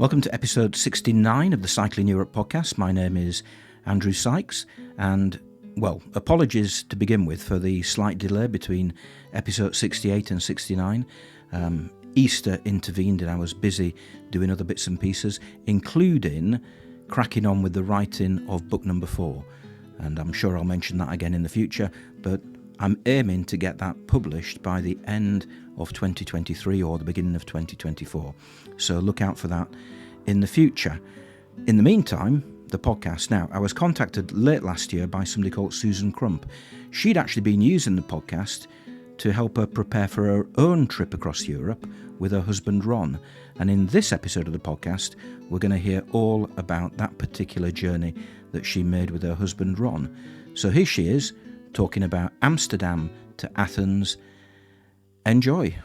Welcome to episode 69 of the Cycling Europe podcast. My name is Andrew Sykes, and, well, apologies to begin with for the slight delay between episode 68 and 69. Easter intervened and I was busy doing other bits and pieces, including cracking on with the writing of book number 4. And I'm sure I'll mention that again in the future, but I'm aiming to get that published by the end of 2023 or the beginning of 2024. So look out for that in the future. In the meantime, the podcast. Now, I was contacted late last year by somebody called Susan Crump. She'd actually been using the podcast to help her prepare for her own trip across Europe with her husband Ron. And in this episode of the podcast, we're going to hear all about that particular journey that she made with her husband Ron. So here she is, talking about Amsterdam to Athens. Enjoy.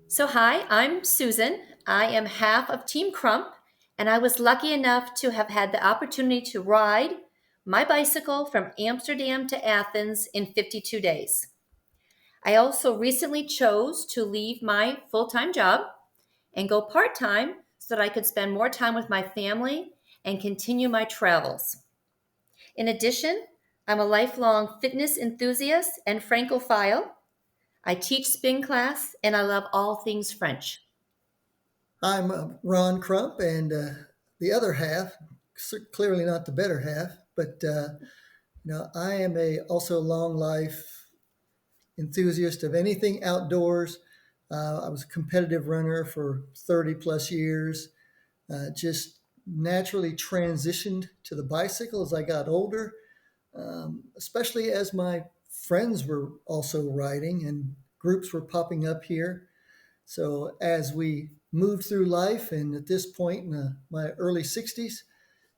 So hi, I'm Susan. I am half of Team Crump, and I was lucky enough to have had the opportunity to ride my bicycle from Amsterdam to Athens in 52 days. I also recently chose to leave my full-time job and go part-time so that I could spend more time with my family and continue my travels. In addition, I'm a lifelong fitness enthusiast and Francophile. I teach spin class, and I love all things French. I'm Ron Crump, and the other half, clearly not the better half, but I am also a long life enthusiast of anything outdoors. I was a competitive runner for 30 plus years, just naturally transitioned to the bicycle as I got older, especially as my friends were also riding and groups were popping up here. So as we moved through life, and at this point in my early 60s,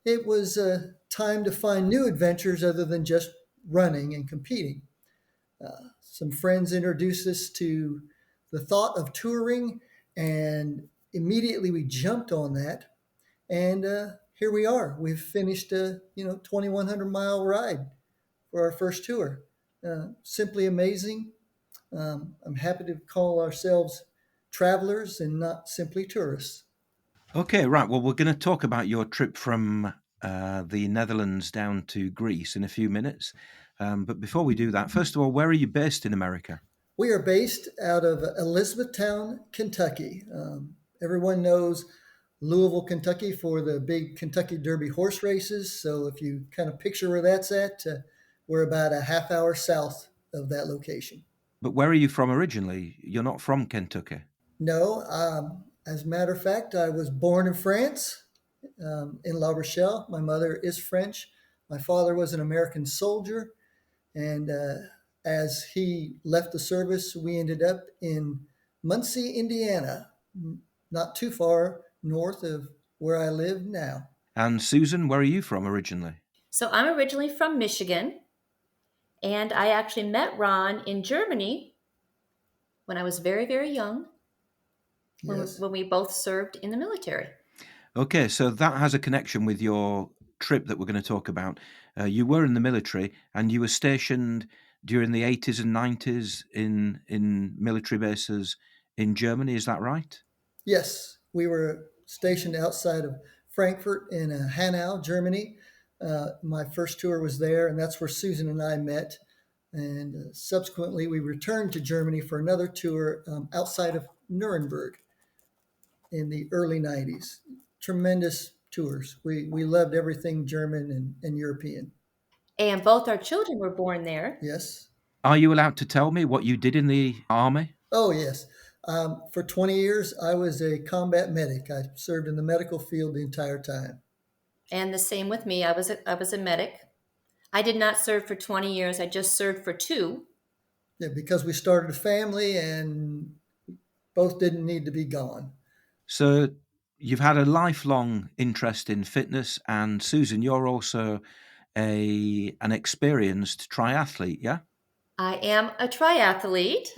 it was time to find new adventures other than just running and competing. Some friends introduced us to the thought of touring, and immediately we jumped on that. And here we are. We've finished a 2,100-mile ride for our first tour. Simply amazing. I'm happy to call ourselves travelers and not simply tourists. Okay, right. Well, we're going to talk about your trip from the Netherlands down to Greece in a few minutes. But before we do that, first of all, where are you based in America? We are based out of Elizabethtown, Kentucky. Everyone knows Louisville, Kentucky for the big Kentucky Derby horse races. So if you kind of picture where that's at, we're about a half hour south of that location. But where are you from originally? You're not from Kentucky. No, as a matter of fact, I was born in France, in La Rochelle. My mother is French. My father was an American soldier. And as he left the service, we ended up in Muncie, Indiana, not too far north of where I live now. And Susan, where are you from originally? So I'm originally from Michigan, and I actually met Ron in Germany when I was very, very young, Yes. when we both served in the military. Okay, so that has a connection with your trip that we're going to talk about. You were in the military and you were stationed during the 80s and 90s in military bases in Germany, is that right? Yes, we were stationed outside of Frankfurt in Hanau, Germany. My first tour was there, and that's where Susan and I met. And subsequently, we returned to Germany for another tour outside of Nuremberg in the early 90s. Tremendous tours. We loved everything German and European. And both our children were born there. Yes. Are you allowed to tell me what you did in the army? Oh, yes. For 20 years, I was a combat medic. I served in the medical field the entire time. And the same with me. I was a medic. I did not serve for 20 years. I just served for 2. Yeah, because we started a family and both didn't need to be gone. So you've had a lifelong interest in fitness, and Susan, you're also an experienced triathlete, yeah? I am a triathlete.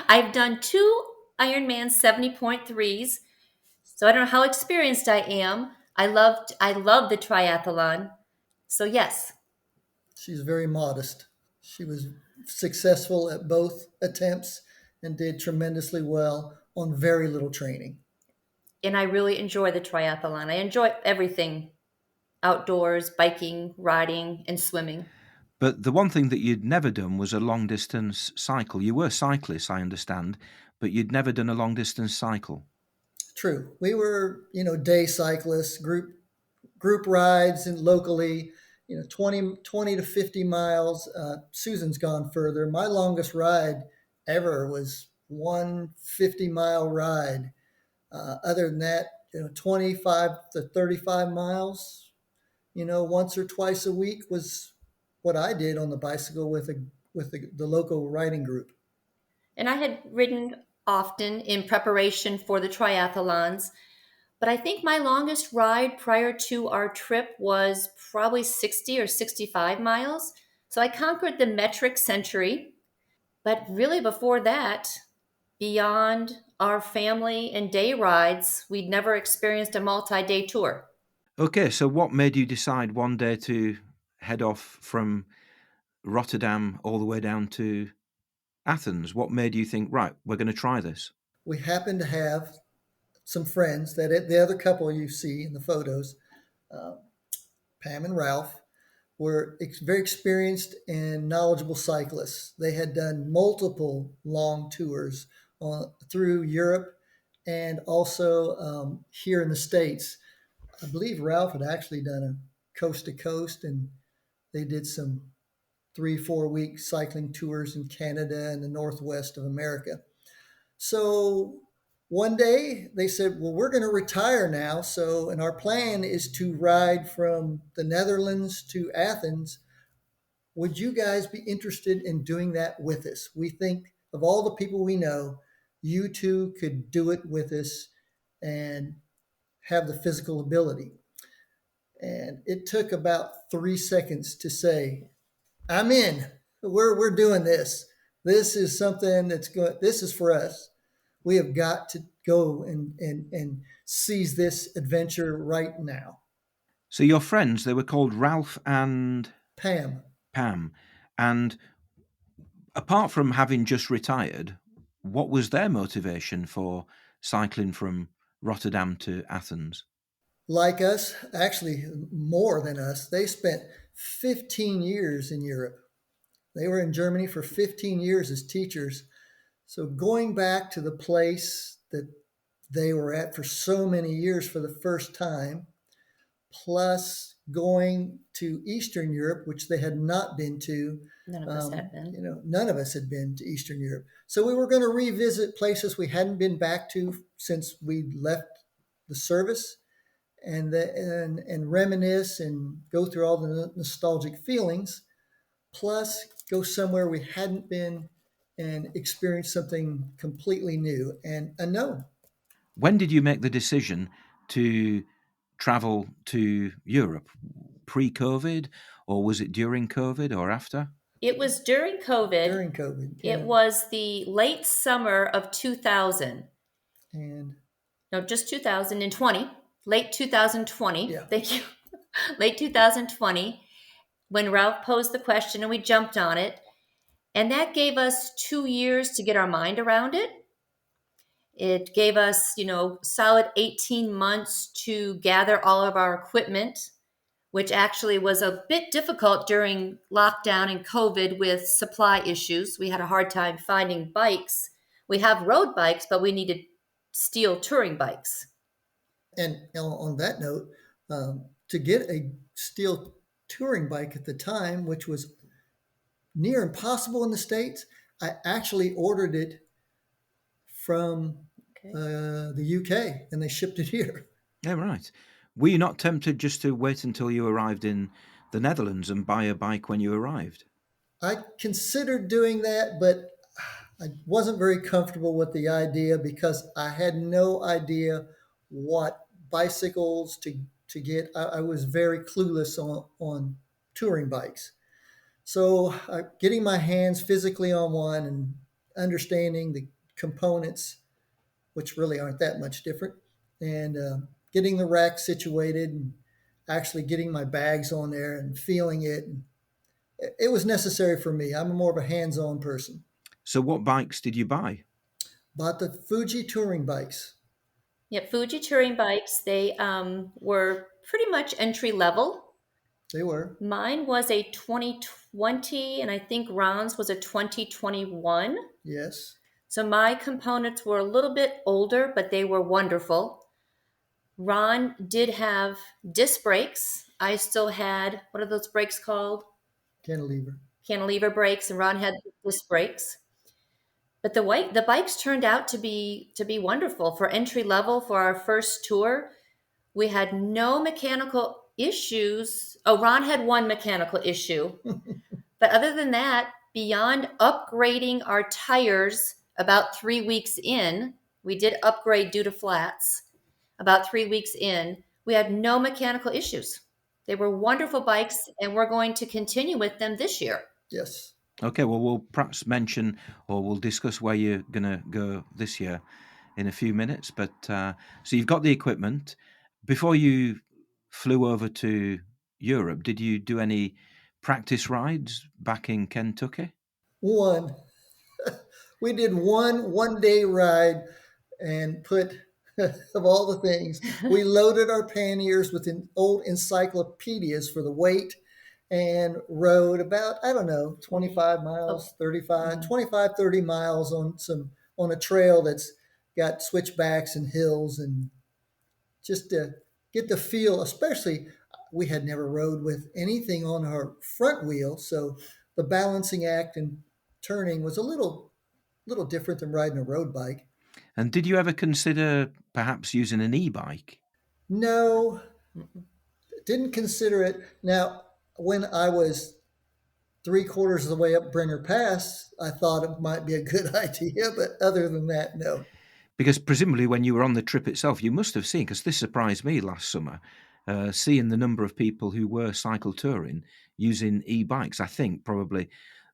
I've done 2 Ironman 70.3s. So I don't know how experienced I am. I love the triathlon. So yes. She's very modest. She was successful at both attempts and did tremendously well on very little training. And I really enjoy the triathlon. I enjoy everything outdoors, biking, riding, and swimming. But the one thing that you'd never done was a long distance cycle. You were cyclists, I understand, but you'd never done a long distance cycle. True. We were, day cyclists, group rides and locally, 20 to 50 miles. Susan's gone further. My longest ride ever was 150-mile ride. Other than that, 25 to 35 miles, once or twice a week was what I did on the bicycle with the local riding group. And I had ridden often in preparation for the triathlons, but I think my longest ride prior to our trip was probably 60 or 65 miles. So I conquered the metric century, but really before that, beyond our family and day rides, we'd never experienced a multi day tour. Okay, so what made you decide one day to head off from Rotterdam all the way down to Athens? What made you think, right, we're going to try this? We happened to have some friends that the other couple you see in the photos, uh, Pam and Ralph, were very experienced and knowledgeable cyclists. They had done multiple long tours through Europe and also here in the States. I believe Ralph had actually done a coast to coast, and they did some 3 4 week cycling tours in Canada and the Northwest of America. So one day they said, well, we're going to retire now. So, and our plan is to ride from the Netherlands to Athens. Would you guys be interested in doing that with us? We think of all the people we know, you two could do it with us and have the physical ability. And it took about 3 seconds to say, I'm in. We're doing this. This is something that's good. This is for us. We have got to go and seize this adventure right now. So your friends, they were called Ralph and Pam, Pam. And apart from having just retired, what was their motivation for cycling from Rotterdam to Athens? like us, actually more than us, they spent 15 years in Europe. They were in Germany for 15 years as teachers. So going back to the place that they were at for so many years for the first time, plus going to Eastern Europe, which they had not been to. None of us had been. None of us had been to Eastern Europe. So we were going to revisit places we hadn't been back to since we left the service and reminisce and go through all the nostalgic feelings, plus go somewhere we hadn't been and experience something completely new and unknown. When did you make the decision to travel to Europe? Pre-COVID, or was it during COVID or after? It was during COVID. During COVID, It yeah. was the late summer of 2000. And No, just 2020. Late 2020. Yeah. Thank you. Late 2020, when Ralph posed the question and we jumped on it. And that gave us 2 years to get our mind around it. It gave us, solid 18 months to gather all of our equipment, which actually was a bit difficult during lockdown and COVID with supply issues. We had a hard time finding bikes. We have road bikes, but we needed steel touring bikes. And on that note, to get a steel touring bike at the time, which was near impossible in the States, I actually ordered it from Okay. the UK and they shipped it here. Yeah, right. Were you not tempted just to wait until you arrived in the Netherlands and buy a bike when you arrived? I considered doing that, but I wasn't very comfortable with the idea because I had no idea what bicycles to get. I was very clueless on touring bikes. So getting my hands physically on one and understanding the components, which really aren't that much different, and getting the rack situated and actually getting my bags on there and feeling it and it was necessary for me. I'm more of a hands-on person. So what bikes did you buy? Bought the Fuji touring bikes. Yep, Fuji touring bikes, they were pretty much entry level. They were. Mine was a 2020, and I think Ron's was a 2021. Yes. So my components were a little bit older, but they were wonderful. Ron did have disc brakes. I still had, what are those brakes called? Cantilever. Cantilever brakes, and Ron had disc brakes. But the bikes turned out to be wonderful for entry level for our first tour. We had no mechanical issues. Oh, Ron had one mechanical issue. But other than that, beyond upgrading our tires about 3 weeks in, we did upgrade due to flats. About 3 weeks in, we had no mechanical issues. They were wonderful bikes, and we're going to continue with them this year. Yes. Okay, well, we'll perhaps mention or we'll discuss where you're going to go this year in a few minutes. But so you've got the equipment. Before you flew over to Europe, did you do any practice rides back in Kentucky? One. We did one day ride and put of all the things, we loaded our panniers with old encyclopedias for the weight and rode about, I don't know, 25 miles, 35, 25, 30 miles on a trail that's got switchbacks and hills, and just to get the feel, especially we had never rode with anything on our front wheel. So the balancing act and turning was a little different than riding a road bike. And did you ever consider perhaps using an e-bike? No, didn't consider it. Now, when I was 3/4 of the way up Brenner Pass, I thought it might be a good idea, but other than that, no. Because presumably when you were on the trip itself, you must have seen, because this surprised me last summer, seeing the number of people who were cycle touring using e-bikes. I think probably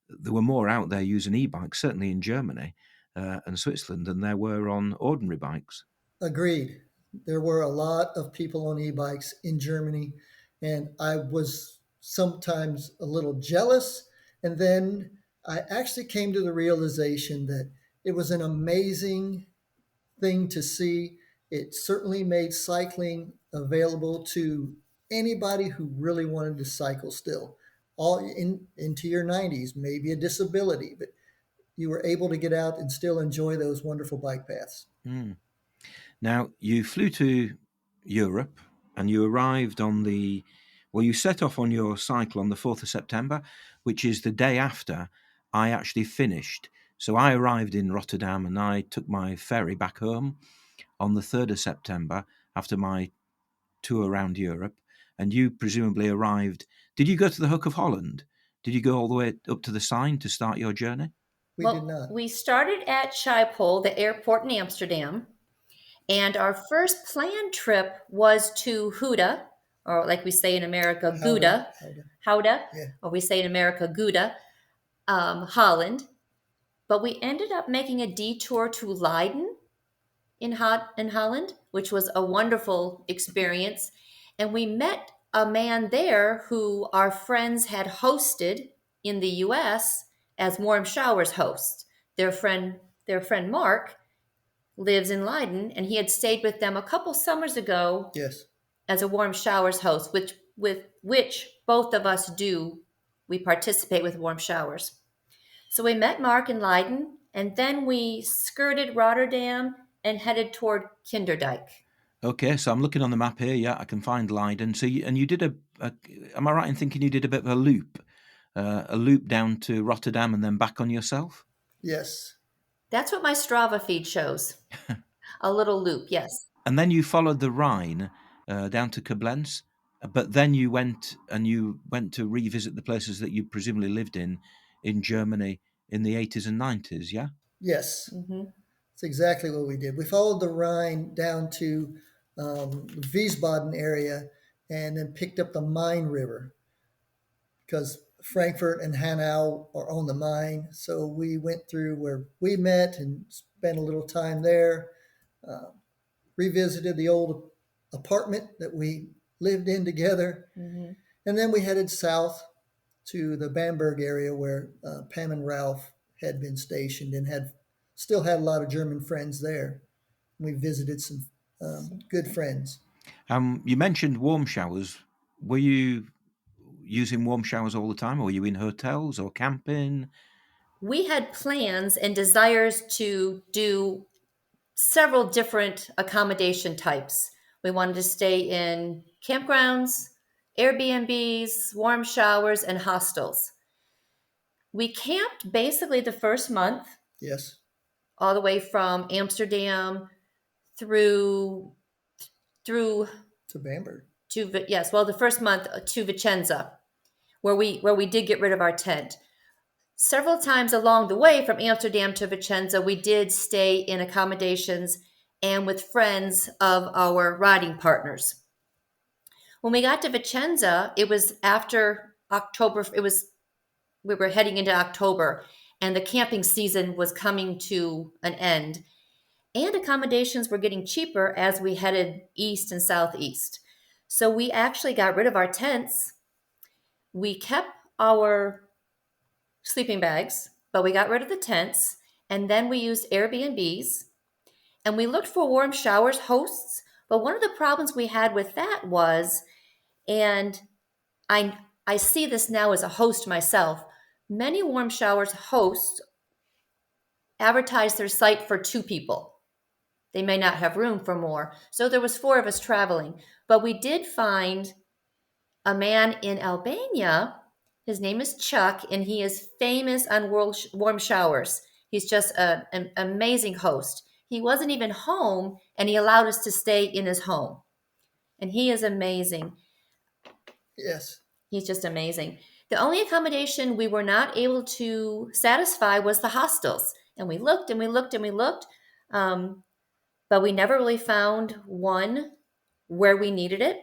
there were more out there using e-bikes, certainly in Germany and Switzerland, than there were on ordinary bikes. Agreed. There were a lot of people on e-bikes in Germany, and I was sometimes a little jealous. And then I actually came to the realization that it was an amazing thing to see. It certainly made cycling available to anybody who really wanted to cycle still, all into your 90s, maybe a disability, but you were able to get out and still enjoy those wonderful bike paths. Mm. Now, you flew to Europe and you arrived you set off on your cycle on the 4th of September, which is the day after I actually finished. So I arrived in Rotterdam and I took my ferry back home on the 3rd of September after my tour around Europe. And you presumably arrived. Did you go to the Hook of Holland? Did you go all the way up to the Seine to start your journey? We did Well, not. we started at Schiphol, the airport in Amsterdam, and our first planned trip was to Huda, or like we say in America, Gouda, Houda, Yeah. or we say in America, Gouda, Holland. But we ended up making a detour to Leiden in Holland, which was a wonderful experience. And we met a man there who our friends had hosted in the U.S. as Warm Showers hosts. Their friend Mark lives in Leiden, and he had stayed with them a couple summers ago Yes. as a Warm Showers host, which both of us do. We participate with Warm Showers. So we met Mark in Leiden, and then we skirted Rotterdam and headed toward Kinderdijk. Okay, so I'm looking on the map here. Yeah, I can find Leiden. So you did am I right in thinking you did a bit of a loop down to Rotterdam and then back on yourself? Yes. That's what my Strava feed shows. A little loop, yes. And then you followed the Rhine down to Koblenz, but then you went to revisit the places that you presumably lived in Germany in the 80s and 90s, yeah? Yes. Mm-hmm. That's exactly what we did. We followed the Rhine down to the Wiesbaden area and then picked up the Main River because Frankfurt and Hanau are on the Main. So we went through where we met and spent a little time there, revisited the old apartment that we lived in together. Mm-hmm. And then we headed south to the Bamberg area where Pam and Ralph had been stationed and had still had a lot of German friends there. We visited some good friends. You mentioned warm showers. Were you using warm showers all the time, or were you in hotels or camping? We had plans and desires to do several different accommodation types. We wanted to stay in campgrounds, Airbnbs, warm showers, and hostels. We camped basically the first month, Yes, all the way from Amsterdam through through to Bamberg. yes, well, the first month to Vicenza, where we did get rid of our tent. Several times along the way from Amsterdam to Vicenza, we did stay in accommodations and with friends of our riding partners. When we got to Vicenza, it was after October. We were heading into October, and the camping season was coming to an end. And accommodations were getting cheaper as we headed east and southeast. So we actually got rid of our tents. We kept our sleeping bags, but we got rid of the tents. And then we used Airbnbs and we looked for warm showers hosts. But one of the problems we had with that was, and I see this now as a host myself, many warm showers hosts advertise their site for two people. They may not have room for more. So there was four of us traveling. But we did find a man in Albania. His name is Chuck, and he is famous on warm showers. He's just an amazing host. He wasn't even home, and he allowed us to stay in his home. And he is amazing. Yes. He's just amazing. The only accommodation we were not able to satisfy was the hostels. And we looked and we looked and we looked, but we never really found one where we needed it.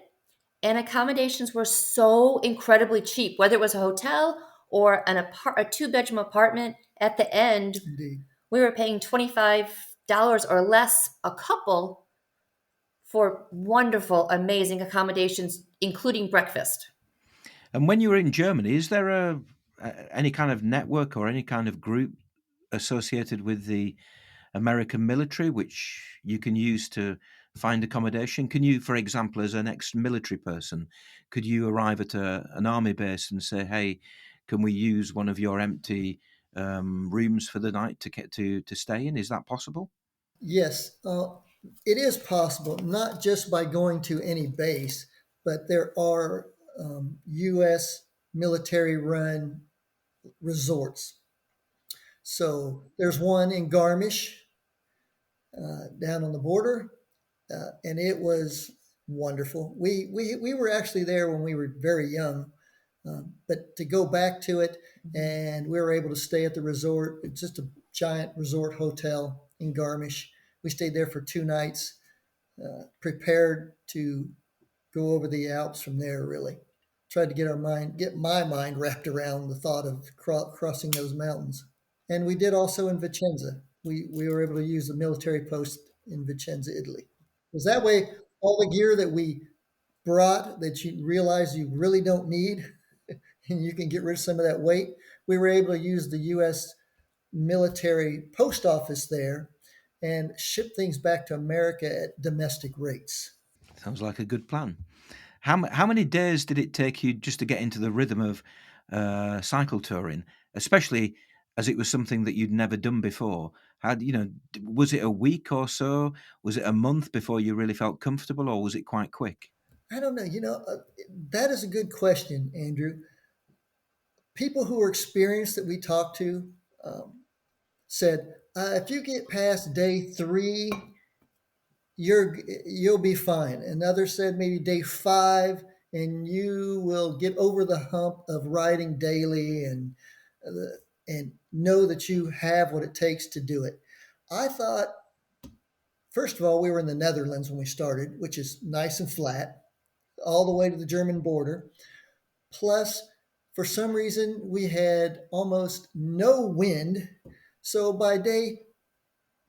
And accommodations were so incredibly cheap, whether it was a hotel or a two-bedroom apartment. At the end, Indeed. we were paying $25 or less a couple for wonderful, amazing accommodations, including breakfast. And when you were in Germany, is there any kind of network or any kind of group associated with the American military which you can use to find accommodation? Can you, for example, as an ex-military person, could you arrive at an army base and say, "Hey, can we use one of your empty rooms for the night to get to stay in"? Is that possible? Yes, it is possible, not just by going to any base, but there are U.S. military run resorts. So there's one in Garmisch down on the border, and it was wonderful. We were actually there when we were very young, but to go back to it, and we were able to stay at the resort. It's just a giant resort hotel in Garmisch. We stayed there for 2 nights, prepared to go over the Alps from there. Really tried to get my mind wrapped around the thought of crossing those mountains. And we did also in Vicenza. We were able to use the military post in Vicenza, Italy. Because that way, all the gear that we brought that you realize you really don't need, and you can get rid of some of that weight, we were able to use the U.S. military post office there and ship things back to America at domestic rates. Sounds like a good plan. How many days did it take you just to get into the rhythm of cycle touring, especially as it was something that you'd never done before? Was it a week or so? Was it a month before you really felt comfortable, or was it quite quick? I don't know. That is a good question, Andrew. People who are experienced that we talked to said, if you get past day 3, you'll be fine. And others said maybe day 5, and you will get over the hump of riding daily and know that you have what it takes to do it. I thought, first of all, we were in the Netherlands when we started, which is nice and flat, all the way to the German border. Plus, for some reason, we had almost no wind. So by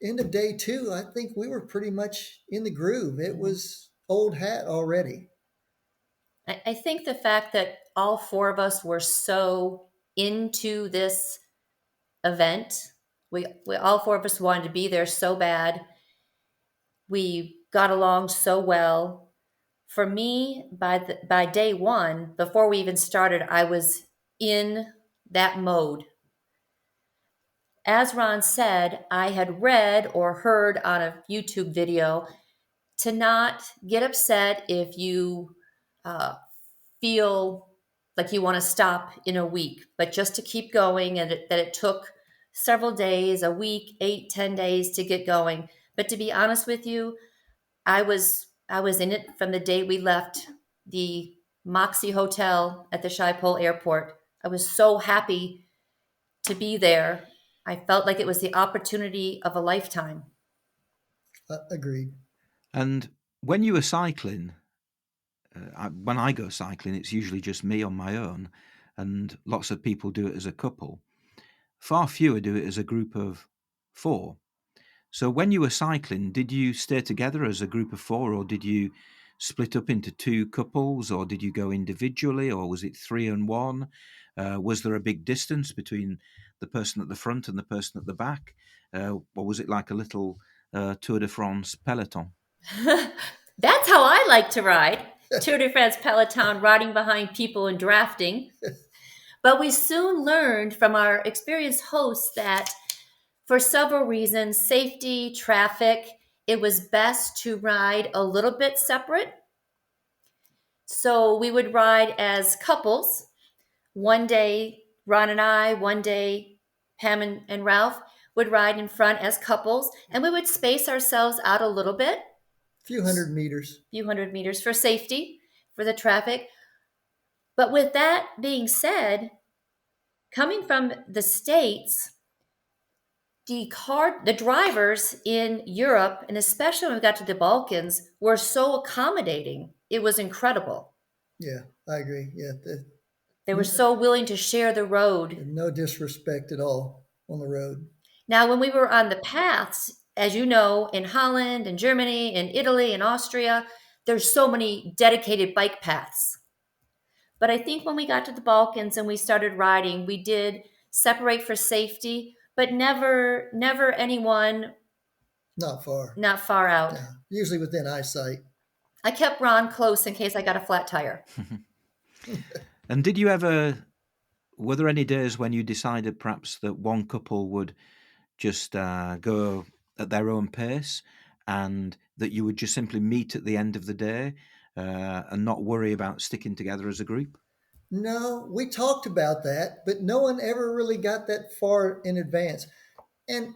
end of day 2, I think we were pretty much in the groove. It was old hat already. I think the fact that all four of us were so into this event, we all four of us wanted to be there so bad. We got along so well. For me, by day one, before we even started, I was in that mode. As Ron said, I had read or heard on a YouTube video to not get upset if you uh, feel like you want to stop in a week, but just to keep going, and that it took several days, a week, 8, 10 days to get going. But to be honest with you, I was in it from the day we left the Moxie Hotel at the Schiphol Airport. I was so happy to be there. I felt like it was the opportunity of a lifetime. Agreed. And when you were cycling, when I go cycling, it's usually just me on my own, and lots of people do it as a couple. Far fewer do it as a group of four. So when you were cycling, did you stay together as a group of four, or did you split up into two couples, or did you go individually, or was it three and one? Was there a big distance between the person at the front and the person at the back? Or was it like a little Tour de France peloton? That's how I like to ride. Tour de France Peloton, riding behind people and drafting. But we soon learned from our experienced hosts that for several reasons, safety, traffic, it was best to ride a little bit separate. So we would ride as couples. One day, Ron and I, one day, Pam and Ralph would ride in front as couples, and we would space ourselves out a little bit, Few hundred meters. few hundred meters for safety, for the traffic. But with that being said, coming from the States, the drivers in Europe, and especially when we got to the Balkans, were so accommodating. It was incredible. Yeah, I agree. Yeah, They were so willing to share the road. no disrespect at all on the road. Now, when we were on the paths, as you know, in Holland and Germany and Italy and Austria, there's so many dedicated bike paths. But I think when we got to the Balkans and we started riding, we did separate for safety, but never anyone Not far. not far out. Yeah, usually within eyesight. I kept Ron close in case I got a flat tire. And did you ever, were there any days when you decided perhaps that one couple would just go at their own pace, and that you would just simply meet at the end of the day and not worry about sticking together as a group? No, we talked about that, but no one ever really got that far in advance. And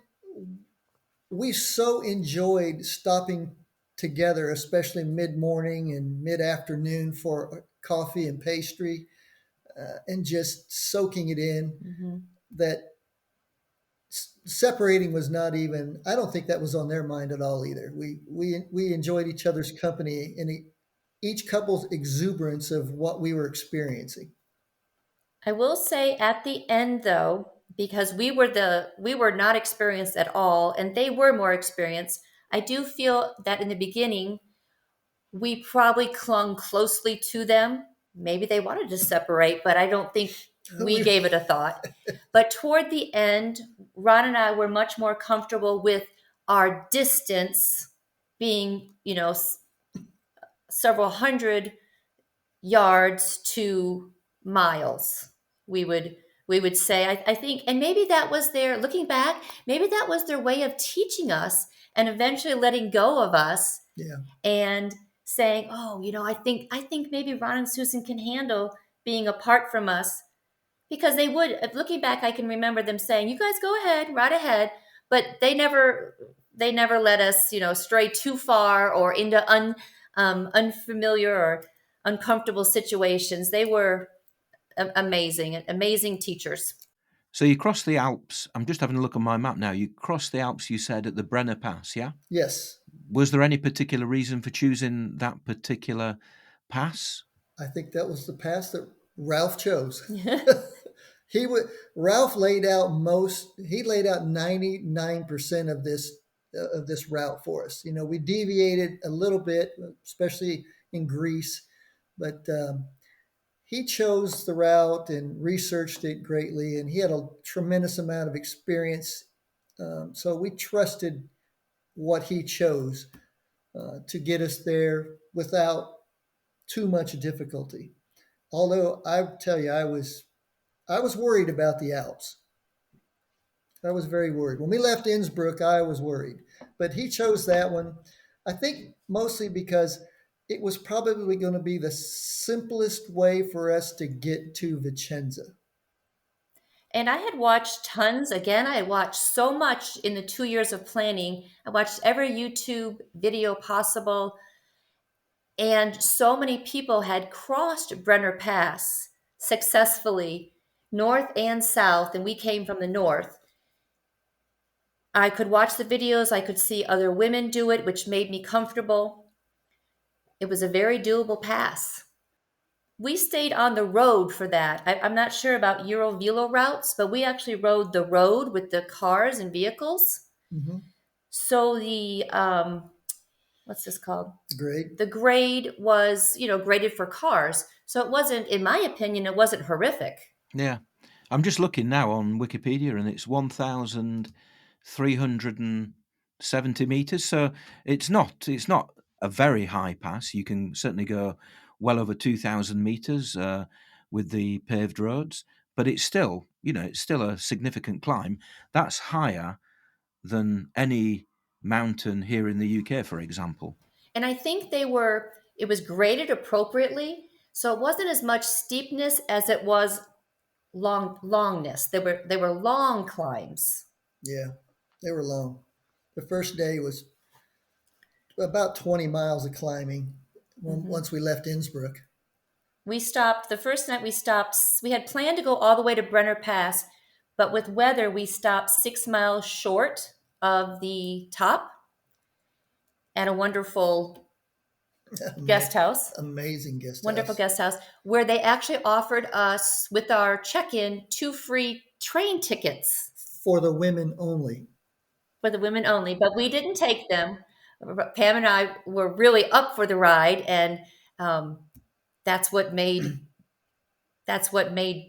we so enjoyed stopping together, especially mid morning and mid afternoon for coffee and pastry, and just soaking it in, Mm-hmm. that separating was not even, I don't think that was on their mind at all either. We enjoyed each other's company and each couple's exuberance of what we were experiencing. I will say at the end though, because we were not experienced at all and they were more experienced, I do feel that in the beginning we probably clung closely to them. Maybe they wanted to separate, but I don't think we gave it a thought. But toward the end, Ron and I were much more comfortable with our distance being, several hundred yards to miles. We would we would say, I think, and maybe that was their looking back, maybe that was their way of teaching us and eventually letting go of us Yeah. and saying, oh, I think maybe Ron and Susan can handle being apart from us, because they would, looking back, I can remember them saying, you guys go ahead, right ahead, but they never let us stray too far or into unfamiliar or uncomfortable situations. They were amazing teachers. So you crossed the Alps. I'm just having a look on my map now. You crossed the Alps, you said, at the Brenner Pass, yeah? Yes. Was there any particular reason for choosing that particular pass? I think that was the path that Ralph chose. Ralph laid out 99% of this route for us. We deviated a little bit, especially in Greece, But he chose the route and researched it greatly, and he had a tremendous amount of experience. So we trusted what he chose to get us there without too much difficulty. Although I tell you, I was worried about the Alps. I was very worried. When we left Innsbruck, I was worried. But he chose that one, I think mostly because it was probably going to be the simplest way for us to get to Vicenza. And I had watched tons. Again, I had watched so much in the 2 years of planning. I watched every YouTube video possible. And so many people had crossed Brenner Pass successfully, north and south. And we came from the north. I could watch the videos. I could see other women do it, which made me comfortable. It was a very doable pass. We stayed on the road for that. I'm not sure about Eurovelo routes, but we actually rode the road with the cars and vehicles. Mm-hmm. So the what's this called? Great. The grade was, graded for cars. So it wasn't, in my opinion, it wasn't horrific. Yeah. I'm just looking now on Wikipedia and it's 1,370 meters. So it's not a very high pass. You can certainly go well over 2,000 meters with the paved roads, but it's still, it's still a significant climb. That's higher than any mountain here in the UK, for example. And I think it was graded appropriately. So it wasn't as much steepness as it was longness. They were long climbs. Yeah, they were long. The first day was about 20 miles of climbing once we left Innsbruck. We stopped, the first night we had planned to go all the way to Brenner Pass, but with weather, we stopped 6 miles short of the top at a wonderful guest house. Amazing guest Wonderful house. guest house, where they actually offered us, with our check-in, 2 free train tickets. For the women only. For the women only, but we didn't take them. Pam and I were really up for the ride, and that's what made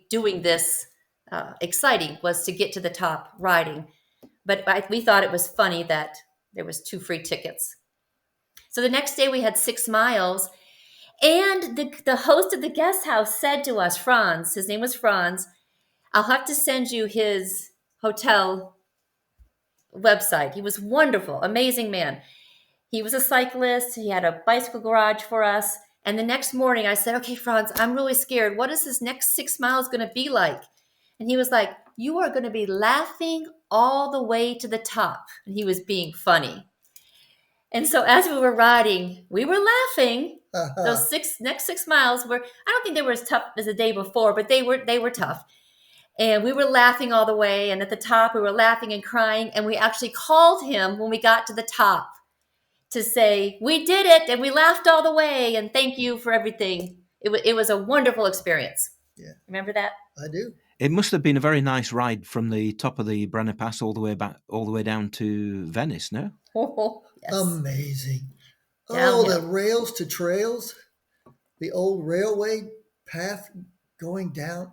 doing this exciting, was to get to the top riding. But we thought it was funny that there was 2 free tickets. So the next day we had 6 miles, and the host of the guest house said to us, Franz, his name was Franz, I'll have to send you his hotel website. He was wonderful, amazing man. He was a cyclist. He had a bicycle garage for us. And the next morning I said, okay, Franz, I'm really scared. What is this next 6 miles going to be like? And he was like, you are going to be laughing all the way to the top. And he was being funny. And so as we were riding, we were laughing. Those next 6 miles I don't think they were as tough as the day before, but they were tough. And we were laughing all the way. And at the top, we were laughing and crying. And we actually called him when we got to the top to say, we did it, and we laughed all the way, and thank you for everything. It was a wonderful experience. Yeah. Remember that? I do. It must have been a very nice ride from the top of the Brenner Pass all the way down to Venice, no? Oh, yes. Amazing. Downhill. Oh, the rails to trails, the old railway path going down,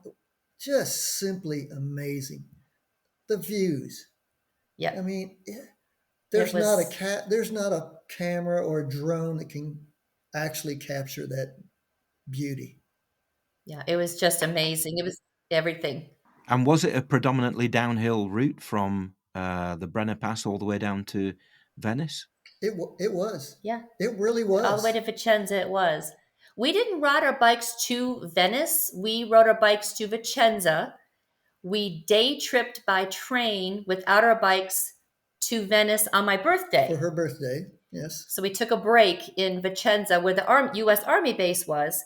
just simply amazing. The views. Yeah. I mean, there's not a camera or a drone that can actually capture that beauty. Yeah, it was just amazing. It was everything. And was it a predominantly downhill route from the Brenner Pass all the way down to Venice? It was. Yeah. It really was. All the way to Vicenza it was. We didn't ride our bikes to Venice. We rode our bikes to Vicenza. We day tripped by train without our bikes to Venice on my birthday. For her birthday, yes. So we took a break in Vicenza, where the U.S. Army base was,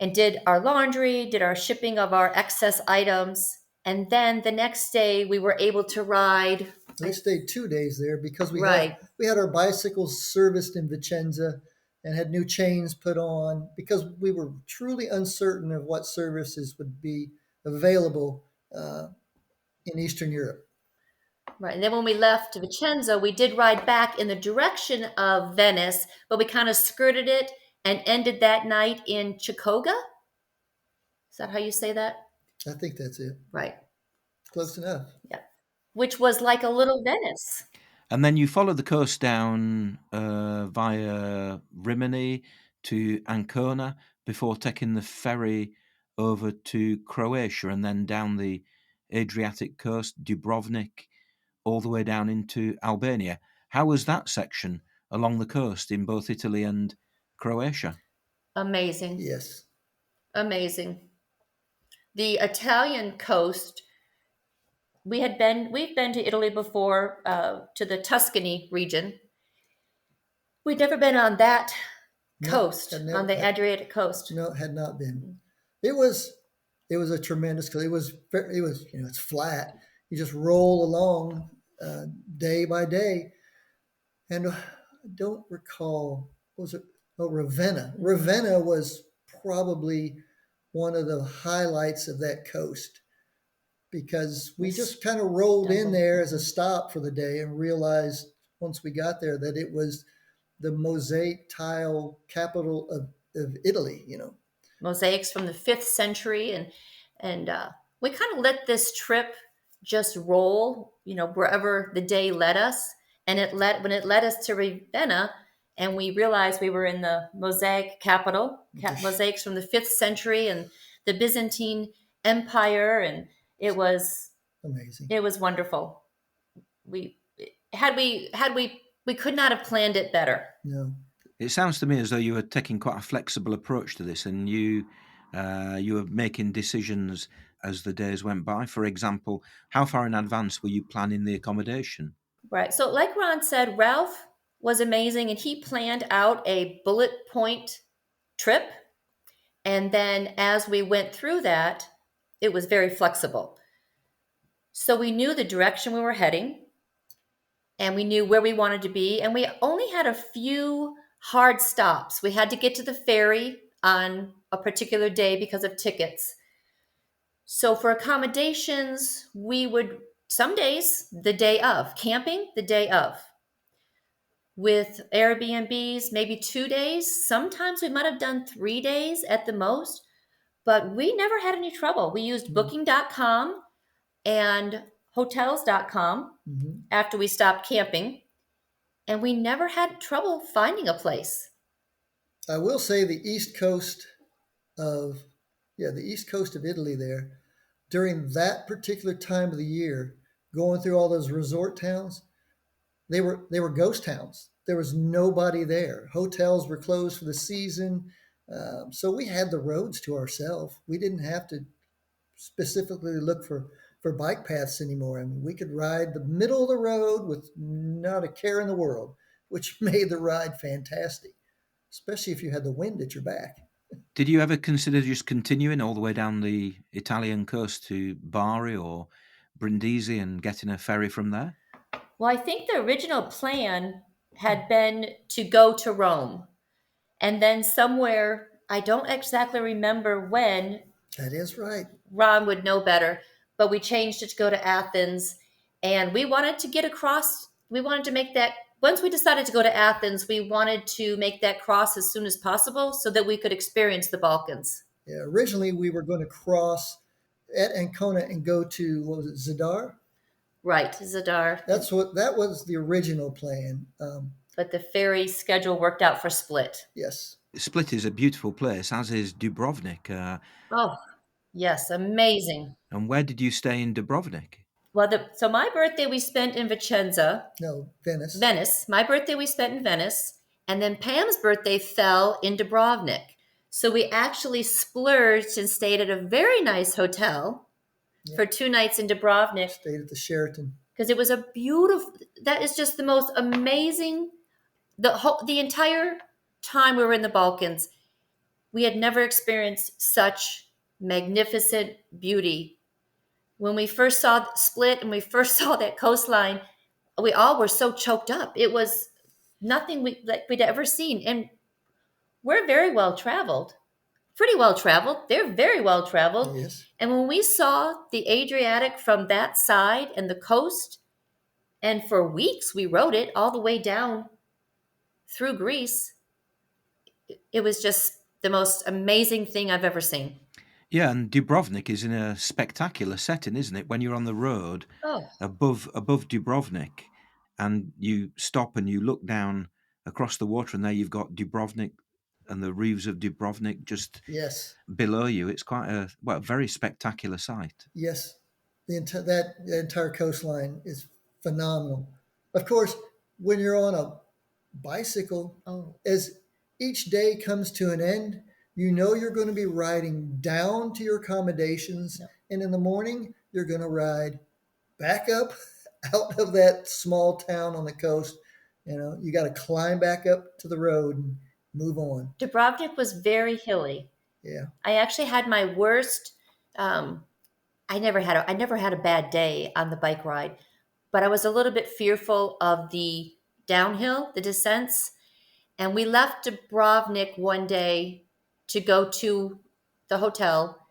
and did our laundry, did our shipping of our excess items. And then the next day we were able to ride. We stayed 2 days there because we Right. had our bicycles serviced in Vicenza and had new chains put on, because we were truly uncertain of what services would be available in Eastern Europe. Right. And then when we left Vicenza, we did ride back in the direction of Venice, but we kind of skirted it and ended that night in Chikoga. Is that how you say that? I think that's it. Right. Close enough. Yeah. Which was like a little Venice. And then you follow the coast down via Rimini to Ancona before taking the ferry over to Croatia and then down the Adriatic coast, Dubrovnik, all the way down into Albania. How was that section along the coast in both Italy and Croatia? Amazing. Yes. Amazing. The Italian coast, we've been to Italy before, to the Tuscany region. We'd never been on that No, coast, had on never, the Adriatic coast. no, had not been. It was a tremendous. It was it's flat. You just roll along day by day, and I don't recall, what was it? Oh, Ravenna. Ravenna was probably one of the highlights of that coast because we just kind of rolled in there as a stop for the day and realized once we got there that it was the mosaic tile capital of Italy, Mosaics from the 5th century, and we kind of let this trip just roll, wherever the day led us. And when it led us to Ravenna, and we realized we were in the mosaic capital, mosaics from the 5th century and the Byzantine Empire, and it was amazing. It was wonderful. We could not have planned it better. No. It sounds to me as though you were taking quite a flexible approach to this, and you were making decisions as the days went by. For example, how far in advance were you planning the accommodation? Right. So, like Ron said, Ralph was amazing, and he planned out a bullet point trip. And then, as we went through that, it was very flexible. So we knew the direction we were heading, and we knew where we wanted to be, and we only had a few hard stops. We had to get to the ferry on a particular day because of tickets. So for accommodations, we would, some days, the day of. Camping, the day of. With Airbnbs, maybe 2 days. Sometimes we might have done 3 days at the most, but we never had any trouble. We used booking.com and hotels.com after we stopped camping, and we never had trouble finding a place. I will say the east coast of Italy there, during that particular time of the year, going through all those resort towns, they were ghost towns. There was nobody there. Hotels were closed for the season. So we had the roads to ourselves. We didn't have to specifically look for bike paths anymore. I mean, we could ride the middle of the road with not a care in the world, which made the ride fantastic, especially if you had the wind at your back. Did you ever consider just continuing all the way down the Italian coast to Bari or Brindisi and getting a ferry from there? Well, I think the original plan had been to go to Rome. And then somewhere, I don't exactly remember when. That is right. Ron would know better, but we changed it to go to Athens. And we wanted to get across, we wanted to make that, once we decided to go to Athens, we wanted to make that cross as soon as possible so that we could experience the Balkans. Yeah, originally we were going to cross at Ancona and go to, what was it, Zadar? Right, Zadar. That was the original plan. But the ferry schedule worked out for Split. Yes. Split is a beautiful place, as is Dubrovnik. Oh, yes, amazing. And where did you stay in Dubrovnik? Well, so my birthday we spent in Vicenza. No, Venice. Venice. My birthday we spent in Venice. And then Pam's birthday fell in Dubrovnik. So we actually splurged and stayed at a very nice hotel for 2 nights in Dubrovnik. Stayed at the Sheraton. Because it was a beautiful, that is just the most amazing, the entire time we were in the Balkans, we had never experienced such magnificent beauty. When we first saw Split and we first saw that coastline, we all were so choked up. It was nothing we'd ever seen. And we're very well traveled, pretty well traveled. They're very well traveled. Yes. And when we saw the Adriatic from that side and the coast, and for weeks we rode it all the way down through Greece, it was just the most amazing thing I've ever seen. Yeah, and Dubrovnik is in a spectacular setting, isn't it? When you're on the road Oh, above Dubrovnik, and you stop and you look down across the water, and there you've got Dubrovnik and the roofs of Dubrovnik just Yes, below you. It's quite a very spectacular sight. yes. The entire coastline is phenomenal. Of course, when you're on a bicycle, oh, as each day comes to an end, you know you're going to be riding down to your accommodations, no. and in the morning you're going to ride back up out of that small town on the coast. You got to climb back up to the road and move on. Dubrovnik was very hilly. Yeah, I actually had my worst. Um, I never had a bad day on the bike ride, but I was a little bit fearful of the downhill, the descents. And we left Dubrovnik one day to go to the hotel,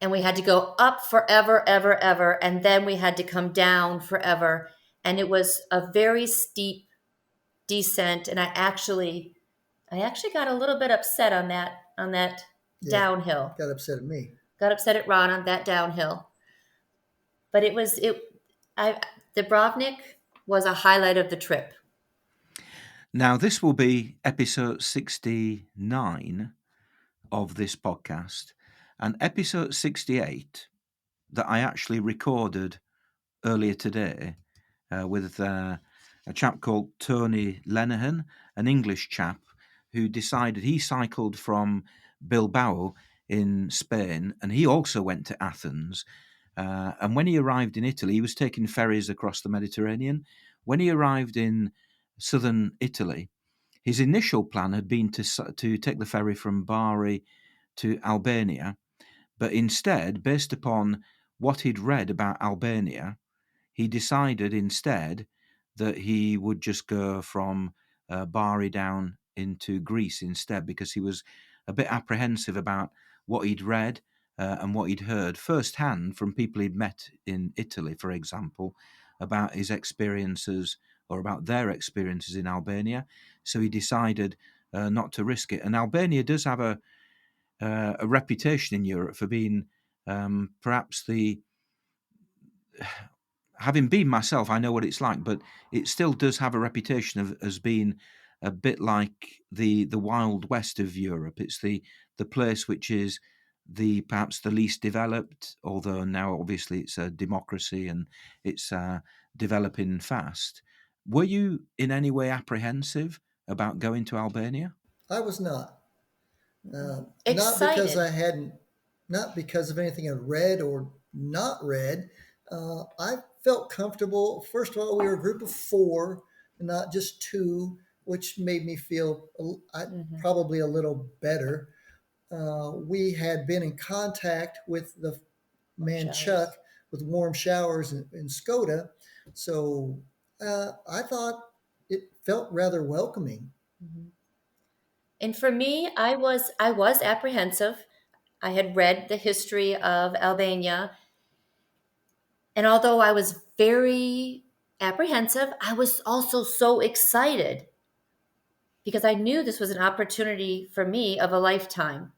and we had to go up forever, ever, ever, and then we had to come down forever. And it was a very steep descent, and I actually got a little bit upset on that yeah. downhill. Got upset at me. Got upset at Ron on that downhill. But I Dubrovnik was a highlight of the trip. Now, this will be episode 69 of this podcast, and episode 68 that I actually recorded earlier today with a chap called Tony Lenihan, an English chap who decided he cycled from Bilbao in Spain, and he also went to Athens. And when he arrived in Italy, he was taking ferries across the Mediterranean. When he arrived in southern Italy, his initial plan had been to take the ferry from Bari to Albania, but instead, based upon what he'd read about Albania, he decided instead that he would just go from Bari down into Greece instead, because he was a bit apprehensive about what he'd read and what he'd heard firsthand from people he'd met in Italy, for example, about his experiences or about their experiences in Albania. So he decided not to risk it. And Albania does have a reputation in Europe for being perhaps the having been myself, I know what it's like, but it still does have a reputation of as being a bit like the Wild West of Europe. It's the place which is the perhaps the least developed, although now obviously it's a democracy and it's developing fast. Were you in any way apprehensive about going to Albania? I was not. Not because Excited. I hadn't, not because of anything I'd read or not read. I felt comfortable. First of all, we were a group of four, not just two, which made me feel Hmm. probably a little better. We had been in contact with the man Showers. Chuck with warm showers in Skoda. So I thought it felt rather welcoming. Mhm. And for me, I was apprehensive. I had read the history of Albania, and although I was very apprehensive, I was also so excited because I knew this was an opportunity for me of a lifetime.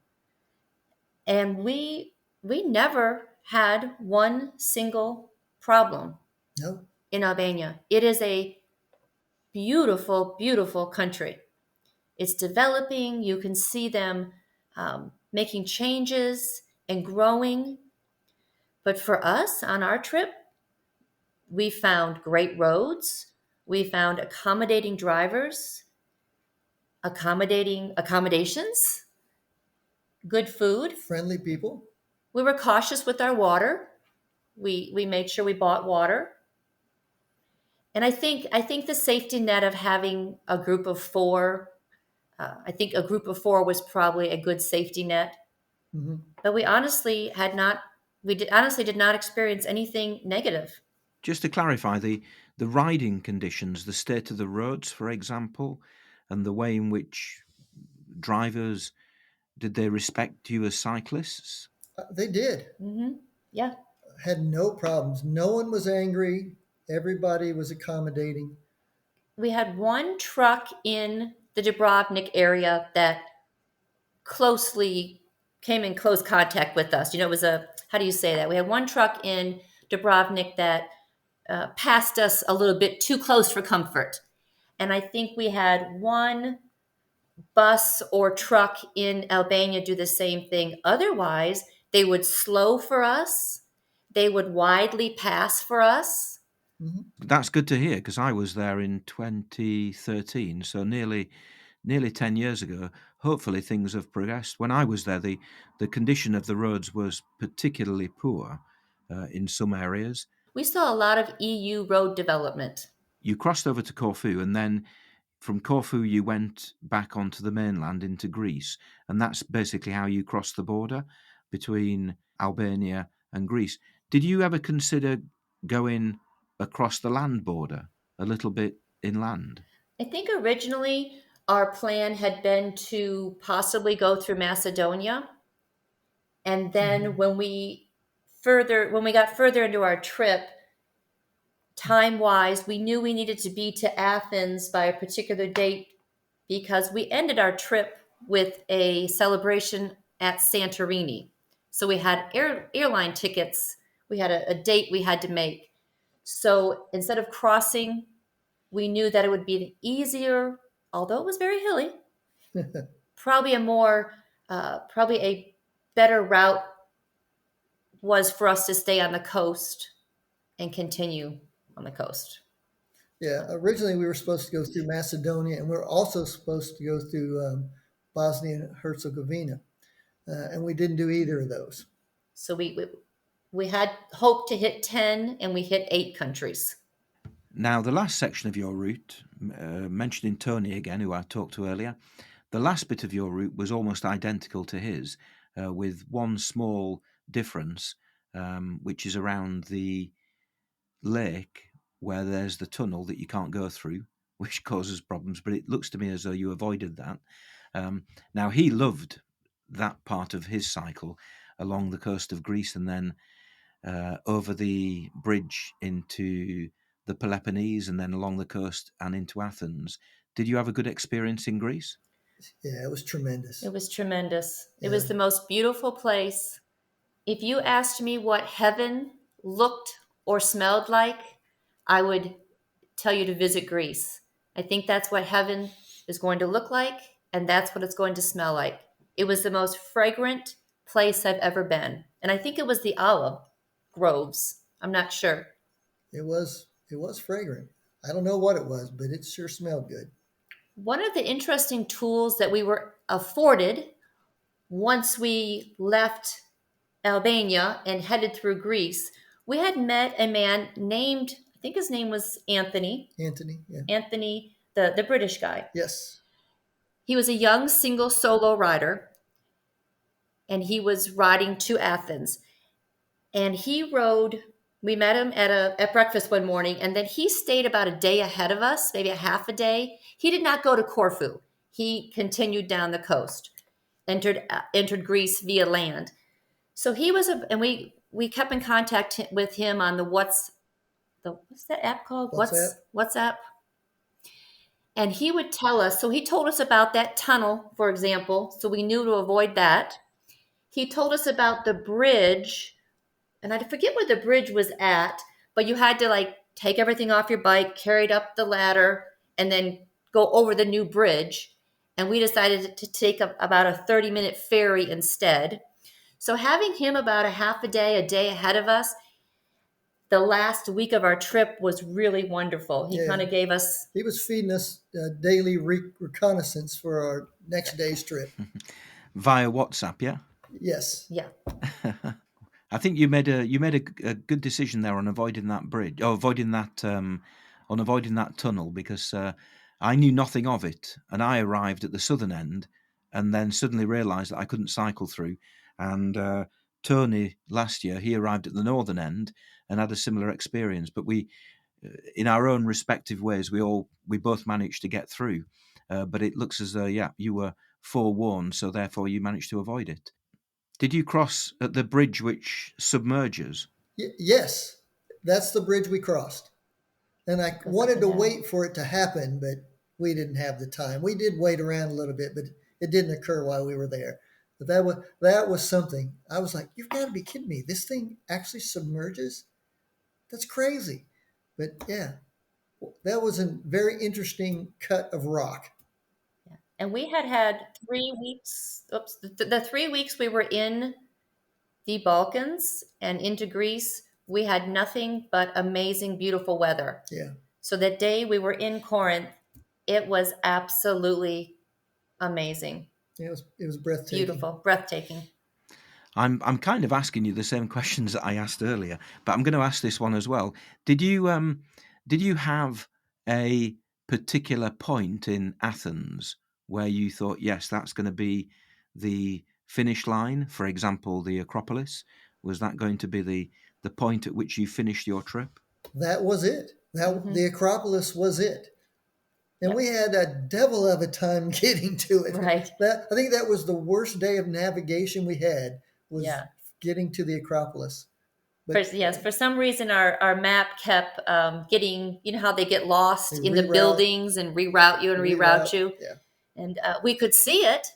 And we never had one single problem No, in Albania. It is a beautiful, beautiful country. It's developing. You can see them making changes and growing. But for us on our trip, we found great roads. We found accommodating drivers, accommodating accommodations, good food. friendly people. We were cautious with our water. We made sure we bought water. And I think the safety net of having a group of four, I think a group of four was probably a good safety net. Mhm. But we honestly had not, honestly did not experience anything negative. Just to clarify, the riding conditions, the state of the roads, for example, and the way in which drivers did they respect you as cyclists? They did. Yeah. Had no problems. No one was angry. Everybody was accommodating. We had one truck in the Dubrovnik area that came in close contact with us. It was how do you say that? We had one truck in Dubrovnik that passed us a little bit too close for comfort. And I think we had one bus or truck in Albania do the same thing. Otherwise, they would slow for us, they would widely pass for us. Hmm. That's good to hear because I was there in 2013, so nearly 10 years ago. Hopefully things have progressed. When I was there, the condition of the roads was particularly poor in some areas. We saw a lot of EU road development. You crossed over to Corfu, and then from Corfu you went back onto the mainland into Greece, and that's basically how you crossed the border between Albania and Greece. Did you ever consider going across the land border, a little bit inland? I think originally our plan had been to possibly go through Macedonia, and then Hmm. when we got further into our trip, time wise, we knew we needed to be to Athens by a particular date because we ended our trip with a celebration at Santorini. So we had airline tickets. We had a date we had to make. So instead of crossing, we knew that it would be an easier, although it was very hilly, probably probably a better route was for us to stay on the coast and continue on the coast. Yeah, originally we were supposed to go through Macedonia, and we are also supposed to go through Bosnia and Herzegovina, and we didn't do either of those. So we had hoped to hit 10 and we hit 8 countries. Now, the last section of your route, mentioning Tony again, who I talked to earlier, the last bit of your route was almost identical to his, with one small difference, which is around the lake where there's the tunnel that you can't go through, which causes problems. But it looks to me as though you avoided that. Now, he loved that part of his cycle along the coast of Greece and then over the bridge into the Peloponnese and then along the coast and into Athens. Did you have a good experience in Greece? Yeah, it was tremendous. It was tremendous. It Yeah, was the most beautiful place. If you asked me what heaven looked or smelled like, I would tell you to visit Greece. I think that's what heaven is going to look like, and that's what it's going to smell like. It was the most fragrant place I've ever been. And I think it was the olive groves. I'm not sure. it was fragrant. I don't know what it was, but it sure smelled good. One of the interesting tools that we were afforded once we left Albania and headed through Greece, we had met a man named, I think his name was Anthony. Anthony, yeah. Anthony, the British guy. Yes. He was a young single solo rider, and he was riding to Athens. And we met him at breakfast one morning, and then he stayed about a day ahead of us, maybe a half a day. He did not go to Corfu. He continued down the coast, entered Greece via land. So and we kept in contact with him on what's that app called? WhatsApp. WhatsApp. And he would tell us, so he told us about that tunnel, for example, so we knew to avoid that. He told us about the bridge, and I forget where the bridge was at, but you had to like take everything off your bike, carry it up the ladder, and then go over the new bridge. And we decided to take about a 30-minute ferry instead. So having him about a day ahead of us, the last week of our trip was really wonderful. He Yeah. kind of gave us, He was feeding us daily reconnaissance for our next day's trip. Via WhatsApp, yeah? Yes. yeah, I think you made a good decision there on avoiding that bridge, or avoiding that on avoiding that tunnel, because I knew nothing of it, and I arrived at the southern end, and then suddenly realised that I couldn't cycle through. And Tony last year, he arrived at the northern end and had a similar experience. But we, in our own respective ways, we both managed to get through. But it looks as though, yeah, you were forewarned, so therefore you managed to avoid it. Did you cross at the bridge which submerges? Yes. That's the bridge we crossed. And I goes up wanted and to down. wait for it to happen, but we didn't have the time. We did wait around a little bit, but it didn't occur while we were there. But that was something. I was like, you've got to be kidding me. This thing actually submerges? That's crazy. But yeah, that was a very interesting cut of rock. Yeah. And we had 3 weeks. Oops, the 3 weeks we were in the Balkans and into Greece, we had nothing but amazing, beautiful weather. Yeah, So that day we were in Corinth, it was absolutely amazing, it was breathtaking. beautiful, breathtaking. I'm kind of asking you the same questions that I asked earlier, but I'm going to ask this one as well. Did you have a particular point in Athens where you thought, yes, that's going to be the finish line? For example, the Acropolis. Was that going to be the point at which you finished your trip? That was it. Hmm. The Acropolis was it. And Yep. we had a devil of a time getting to it. Right. I think that was the worst day of navigation we had, was Yeah. getting to the Acropolis. But Yes, for some reason our map kept getting, you know how they get they lost in the reroute, buildings and reroute you and reroute reroute. you. Yeah, And we could see it.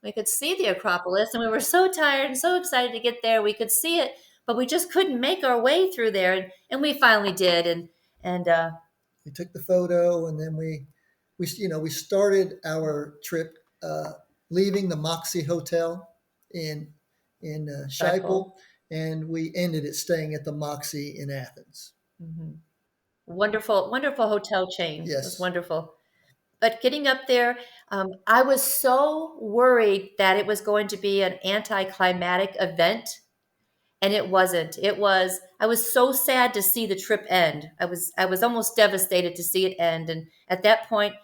We could see the Acropolis, and we were so tired and so excited to get there. We could see it, but we just couldn't make our way through there. And we finally did. And we took the photo, and then we started our trip leaving the Moxie Hotel in Schiphol. Schiphol, and we ended it staying at the Moxie in Athens. Hmm. Wonderful, wonderful hotel chain. It was Yes, wonderful. But getting up there, I was so worried that it was going to be an anticlimactic event. And it wasn't. It was. I was so sad to see the trip end. I was almost devastated to see it end. And at that point,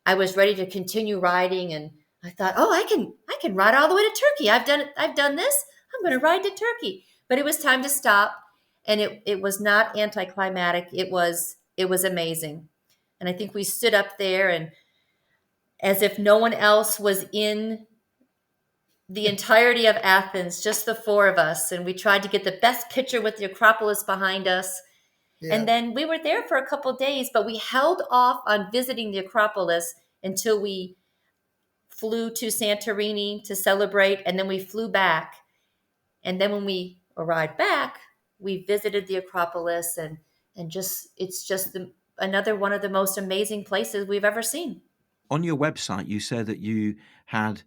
I was ready to continue riding. And I thought, oh, I can ride all the way to Turkey. I've done it. I've done this. I'm going to ride to Turkey. But it was time to stop. And it was not anticlimactic. It was amazing. And I think we stood up there and as if no one else was in the entirety of Athens, just the four of us, and we tried to get the best picture with the Acropolis behind us. yeah. And then we were there for a couple of days, but we held off on visiting the Acropolis until we flew to Santorini to celebrate, and then we flew back. And then when we arrived back, we visited the Acropolis, and just it's just another one of the most amazing places we've ever seen. On your website, you say that you had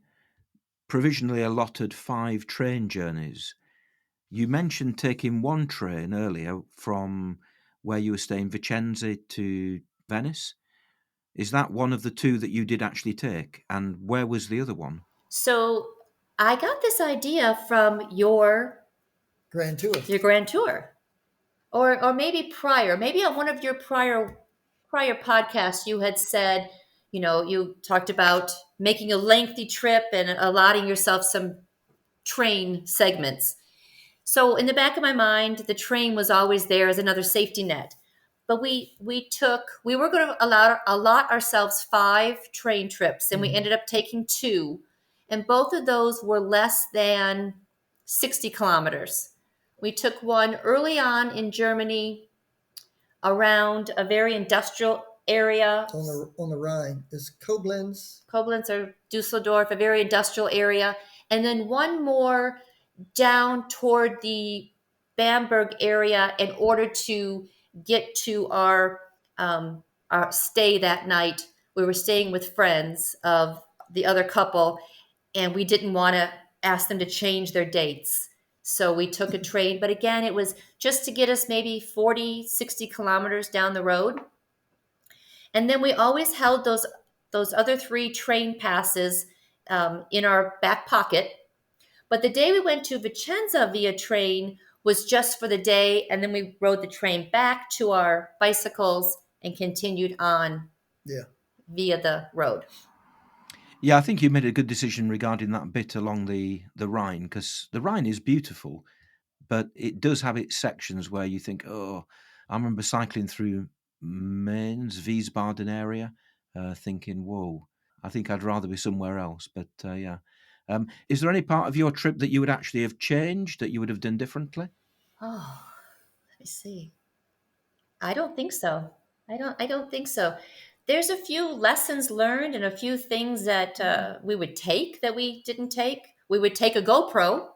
provisionally allotted 5 train journeys. You mentioned taking one train earlier from where you were staying, Vicenza to Venice. Is that one of the two that you did actually take? And where was the other one? So I got this idea from Grand Tour. your grand tour. Or maybe prior, maybe on one of your prior podcasts, you had said, you talked about making a lengthy trip and allotting yourself some train segments. So in the back of my mind, the train was always there as another safety net. But we were going to allot ourselves 5 train trips, and we Mhm. ended up taking 2, and both of those were less than 60 kilometers. We took one early on in Germany around a very industrial area, On the Rhine is Koblenz. Koblenz or Dusseldorf, a very industrial area, and then one more down toward the Bamberg area in order to get to our stay that night. We were staying with friends of the other couple, and we didn't want to ask them to change their dates. So we took a train, but again, it was just to get us maybe 40, 60 kilometers down the road. And then we always held those other 3 train passes in our back pocket. But the day we went to Vicenza via train was just for the day, and then we rode the train back to our bicycles and continued on Yeah, via the road. Yeah, I think you made a good decision regarding that bit along the Rhine, because the Rhine is beautiful, but it does have its sections where you think, oh, I remember cycling through Mainz, Wiesbaden area, thinking, whoa, I think I'd rather be somewhere else. But yeah. Is there any part of your trip that you would actually have changed, that you would have done differently? Oh, let me see. I don't think so. I don't think so. There's a few lessons learned and a few things that we would take that we didn't take. We would take a GoPro.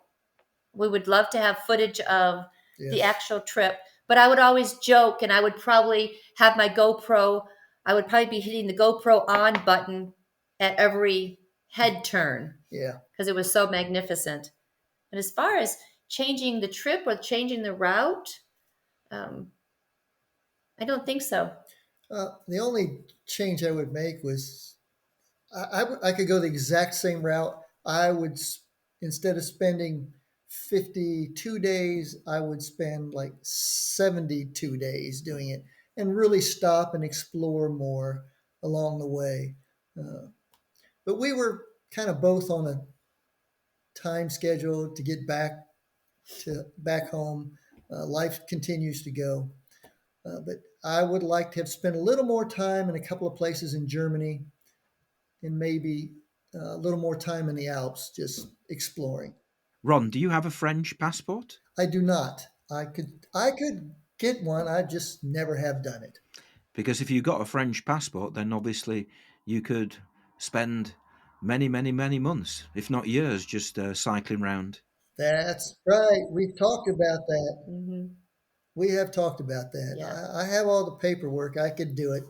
We would love to have footage of the Yes. actual trip, but I would always joke and I would probably have my GoPro. I would probably be hitting the GoPro on button at every head turn Yeah. because it was so magnificent. But as far as changing the trip or changing the route, um, I don't think so. The only change I would make was I could go the exact same route. Instead of spending 52 days, I would spend like 72 days doing it and really stop and explore more along the way. Uh, but we were kind of both on a time schedule to get back home. Life continues to go. But I would like to have spent a little more time in a couple of places in Germany and maybe a little more time in the Alps just exploring. Ron, do you have a French passport? I do not. I could get one. I just never have done it. Because if you got a French passport, then obviously you could spend many, many, many months, if not years, just cycling round. That's right. We've talked about that. Hmm. We have talked about that. Yeah. I have all the paperwork. I could do it.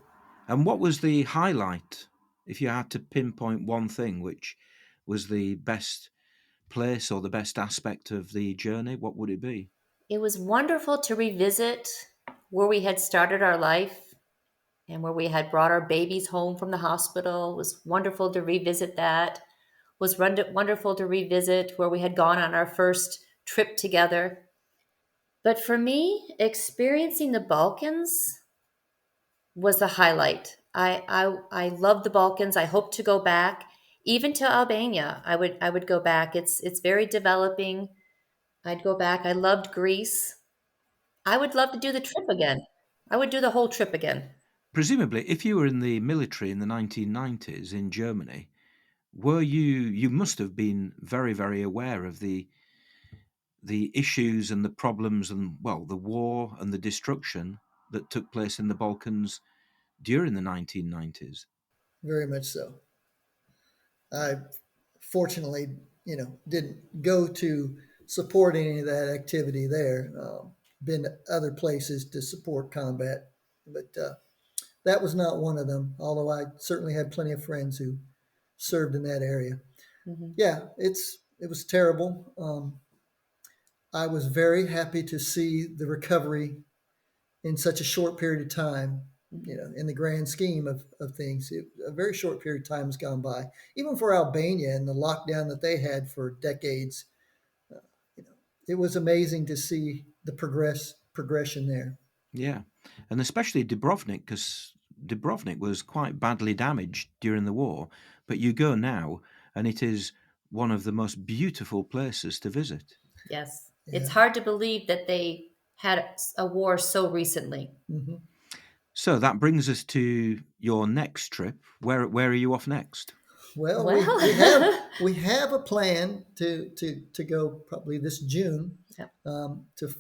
And what was the highlight, if you had to pinpoint one thing, which was the best place or the best aspect of the journey, what would it be? It was wonderful to revisit where we had started our life and where we had brought our babies home from the hospital. It was wonderful to revisit that. It was wonderful to revisit where we had gone on our first trip together. But for me, experiencing the Balkans was the highlight. I love the Balkans. I hope to go back, even to Albania. I would go back. It's very developing. I'd go back. I loved Greece. I would love to do the trip again. I would do the whole trip again. Presumably, if you were in the military in the 1990s in Germany, you must have been very, very aware of the issues and the problems and, well, the war and the destruction that took place in the Balkans during the 1990s. Very much so. I fortunately, didn't go to support any of that activity there. Been to other places to support combat, but that was not one of them. Although I certainly had plenty of friends who served in that area. Hmm. Yeah, it was terrible. I was very happy to see the recovery in such a short period of time. Hmm. In the grand scheme of things, a very short period of time has gone by. Even for Albania and the lockdown that they had for decades, you know, it was amazing to see the progression there. Yeah, and especially Dubrovnik, because Dubrovnik was quite badly damaged during the war. But you go now, and it is one of the most beautiful places to visit. Yes. It's Yeah. hard to believe that they had a war so recently. Hmm. So that brings us to your next trip. Where are you off next? Well, Well, we have a plan to go probably this June. yeah. To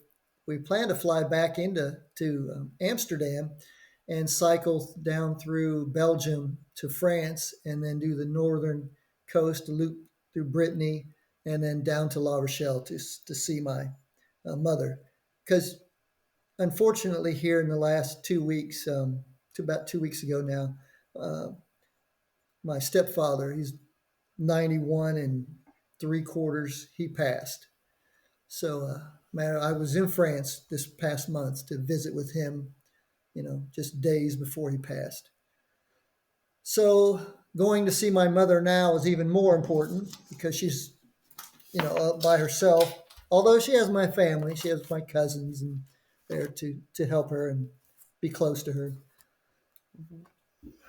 We plan to fly back into to Amsterdam and cycle down through Belgium to France, and then do the northern coast to loop through Brittany, and then down to La Rochelle to see my mother. Because unfortunately, here in the last 2 weeks, to about 2 weeks ago now, uh, my stepfather, he's 91 and 3/4, he passed. So, man, I was in France this past month to visit with him, just days before he passed. So, going to see my mother now is even more important because she's, up by herself. Although she has my family, she has my cousins and there to help her and be close to her. Mhm.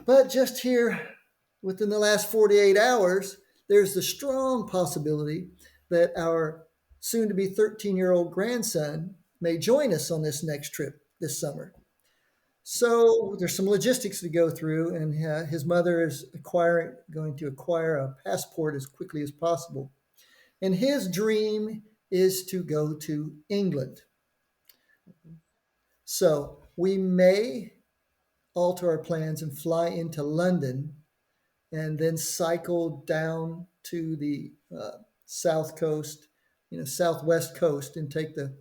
But just here within the last 48 hours, there's the strong possibility that our soon to be 13-year-old grandson may join us on this next trip this summer. So there's some logistics to go through, and his mother is going to acquire a passport as quickly as possible. And his dream is to go to England. So we may alter our plans and fly into London and then cycle down to the south coast, southwest coast, and take the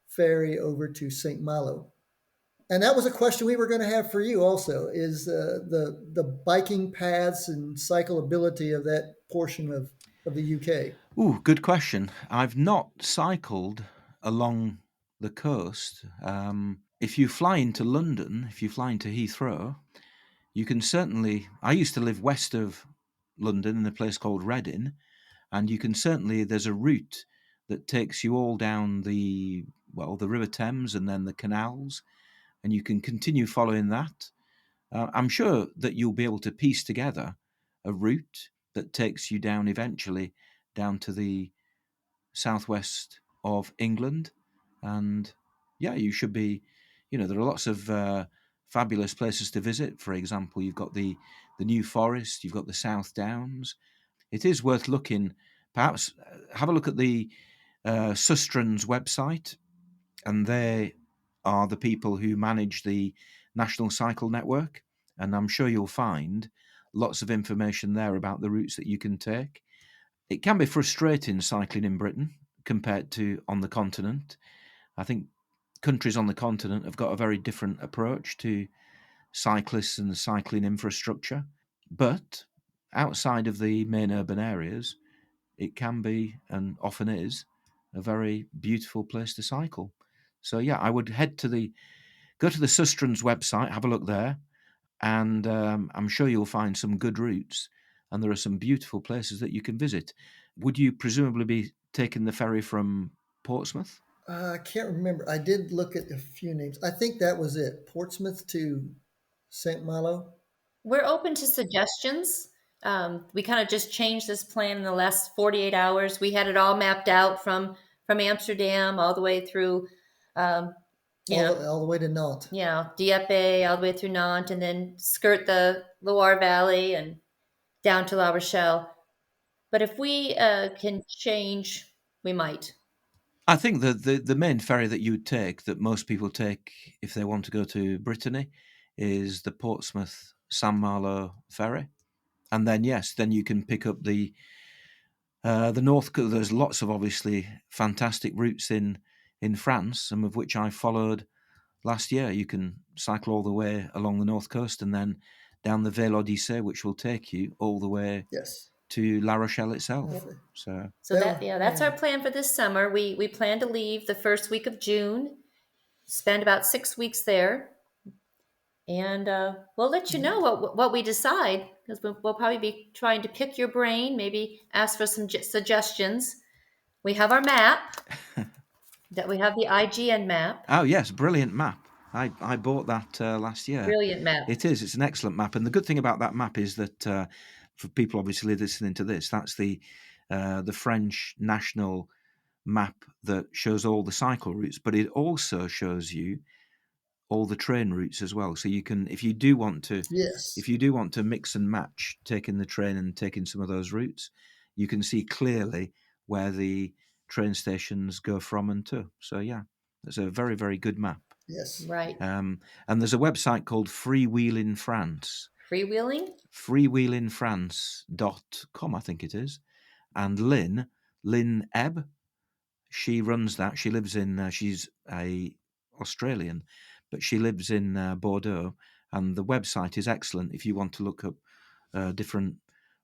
ferry over to St. Malo. And that was a question we were going to have for you also, is the biking paths and cyclability of that portion of the UK. Ooh, good question. I've not cycled along the coast. If you fly into London, if you fly into Heathrow, you can certainly. I used to live west of London in a place called Reading, and you can certainly. There's a route that takes you all down the River Thames and then the canals, and you can continue following that. I'm sure that you'll be able to piece together a route that takes you down eventually down to the southwest of England, and yeah, you should be. There are lots of fabulous places to visit. For example, you've got the New Forest, you've got the South Downs. It is worth looking. Perhaps have a look at the Sustrans website, and they are the people who manage the National Cycle Network, and I'm sure you'll find lots of information there about the routes that you can take. It can be frustrating cycling in Britain compared to on the continent. I think countries on the continent have got a very different approach to cyclists and the cycling infrastructure. But outside of the main urban areas, it can be, and often is, a very beautiful place to cycle. So yeah, I would go to the Sustrans website, have a look there, and I'm sure you'll find some good routes, and there are some beautiful places that you can visit. Would you presumably be taking the ferry from Portsmouth? I can't remember. I did look at a few names. I think that was it. Portsmouth to St. Malo. We're open to suggestions. We kind of just changed this plan in the last 48 hours. We had it all mapped out from Amsterdam all the way through, um, All the way to Nantes. Dieppe, all the way through Nantes, and then skirt the Loire Valley and down to La Rochelle. But if we can change, we might. I think that the main ferry that you would take, that most people take if they want to go to Brittany, is the Portsmouth San Malo ferry. And then, yes, then you can pick up the north. There's lots of obviously fantastic routes in France, some of which I followed last year. You can cycle all the way along the north coast and then down the Vale Odyssey, which will take you all the way to La Rochelle itself. Lovely. So that's our plan for this summer. We plan to leave the first week of June, spend about 6 weeks there, and we'll let you know what we decide, because we'll probably be trying to pick your brain, maybe ask for some suggestions. We have our map. That we have the IGN map. Oh yes, brilliant map. I bought that last year. Brilliant map. It is. It's an excellent map, and the good thing about that map is that for people obviously listening to this, that's the French national map that shows all the cycle routes, but it also shows you all the train routes as well. So you can, if you do want to mix and match, taking the train and taking some of those routes, you can see clearly where the train stations go from and to. So yeah, it's a very, very good map. Yes. Right. And there's a website called Freewheeling France. Freewheeling? Freewheelingfrance.com, I think it is. And Lynn Ebb, she runs that. She lives in, she's a Australian, but she lives in Bordeaux. And the website is excellent if you want to look up different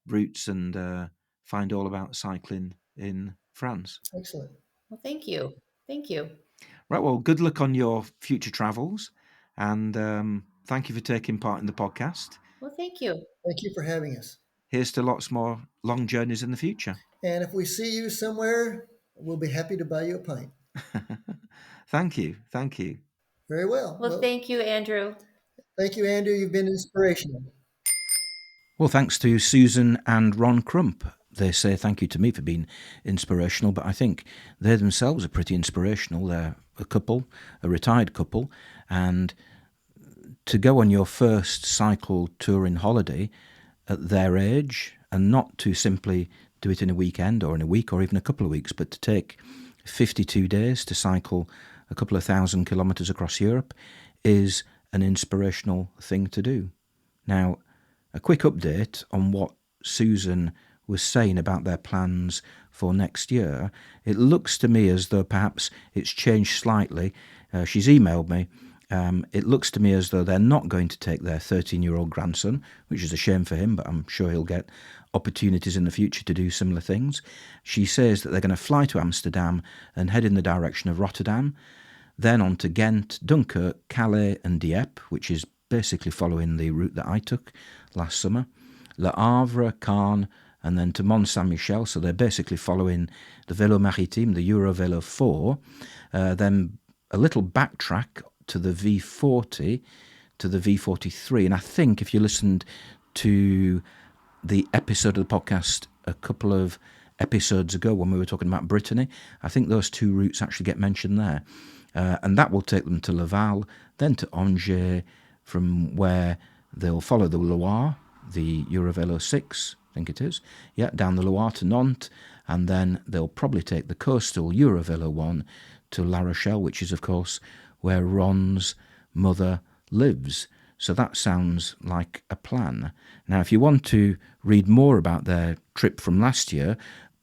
routes and find all about cycling in France. Excellent. Well, thank you. Thank you. Right, well, good luck on your future travels, and thank you for taking part in the podcast. Well, thank you. Thank you for having us. Here's to lots more long journeys in the future. And if we see you somewhere, we'll be happy to buy you a pint. Thank you. Very well. Well, thank you, Andrew. Thank you, Andrew. You've been inspirational. Well, thanks to Susan and Ron Crump. They say thank you to me for being inspirational, but I think they themselves are pretty inspirational. They're a couple, a retired couple, and to go on your first cycle touring holiday at their age, and not to simply do it in a weekend or in a week or even a couple of weeks, but to take 52 days to cycle a couple of thousand kilometres across Europe is an inspirational thing to do. Now, a quick update on what Susan was saying about their plans for next year. It looks to me as though perhaps it's changed slightly. She's emailed me. It looks to me as though they're not going to take their 13-year-old grandson, which is a shame for him, but I'm sure he'll get opportunities in the future to do similar things. She says that they're going to fly to Amsterdam and head in the direction of Rotterdam, then on to Ghent, Dunkirk, Calais and Dieppe, which is basically following the route that I took last summer, Le Havre, Caen, and then to Mont Saint-Michel. So they're basically following the Vélo Maritime, the Eurovelo 4, then a little backtrack to the V40, to the V43. And I think if you listened to the episode of the podcast a couple of episodes ago when we were talking about Brittany, I think those two routes actually get mentioned there. And that will take them to Laval, then to Angers, from where they'll follow the Loire, the Eurovelo 6, I think it is, down the Loire to Nantes, and then they'll probably take the coastal Eurovelo 1 to La Rochelle, which is, of course, where Ron's mother lives. So that sounds like a plan. Now, if you want to read more about their trip from last year,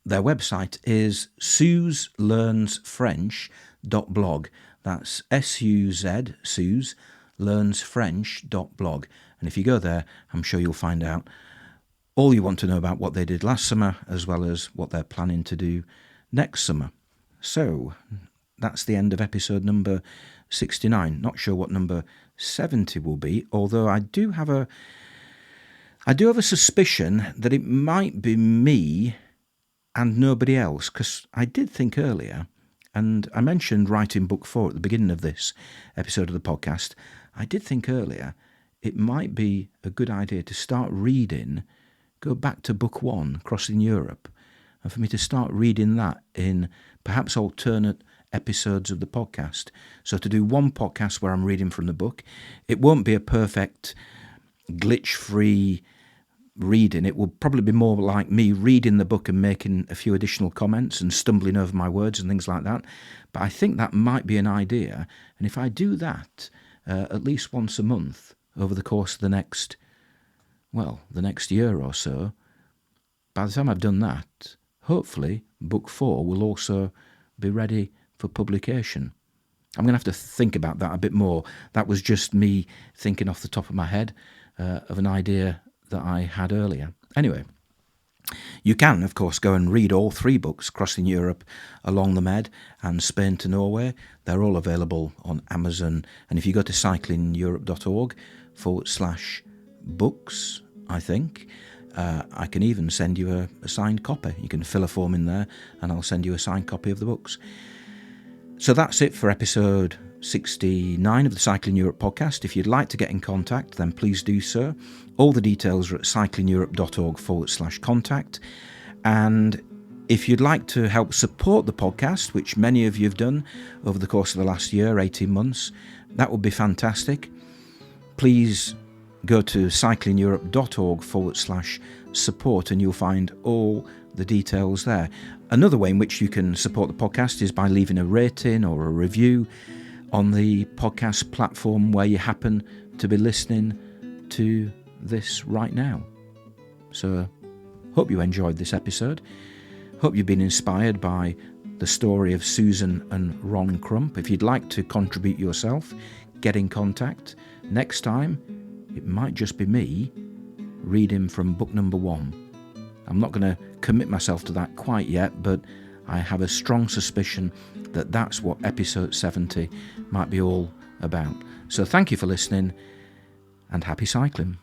their website is suselearnsfrench.blog. That's S-U-Z, Suze, learnsfrench.blog. And if you go there, I'm sure you'll find out all you want to know about what they did last summer, as well as what they're planning to do next summer. So that's the end of episode number 69. Not sure what number 70 will be, although I do have a suspicion that it might be me and nobody else, because I did think earlier, and I mentioned writing book 4 at the beginning of this episode of the podcast, I did think earlier it might be a good idea to start reading, go back to book 1, Crossing Europe, and for me to start reading that in perhaps alternate episodes of the podcast. So to do one podcast where I'm reading from the book, it won't be a perfect glitch-free reading. It will probably be more like me reading the book and making a few additional comments and stumbling over my words and things like that. But I think that might be an idea. And if I do that at least once a month over the course of the next year or so, by the time I've done that, hopefully book 4 will also be ready for publication. I'm going to have to think about that a bit more. That was just me thinking off the top of my head of an idea that I had earlier. Anyway, you can, of course, go and read all 3 books, Crossing Europe, Along the Med, and Spain to Norway. They're all available on Amazon. And if you go to cyclingeurope.org/books, I think, I can even send you a signed copy. You can fill a form in there, and I'll send you a signed copy of the books. So that's it for episode 69 of the Cycling Europe podcast. If you'd like to get in contact, then please do so. All the details are at cyclingeurope.org/contact. And if you'd like to help support the podcast, which many of you have done over the course of the last year, 18 months, that would be fantastic. Please go to cyclingeurope.org/support and you'll find all the details there. Another way in which you can support the podcast is by leaving a rating or a review on the podcast platform where you happen to be listening to this right now. So, hope you enjoyed this episode. Hope you've been inspired by the story of Susan and Ron Crump. If you'd like to contribute yourself, get in contact. Next time, it might just be me reading from book number 1. I'm not going to commit myself to that quite yet, but I have a strong suspicion that that's what episode 70 might be all about. So thank you for listening, and happy cycling.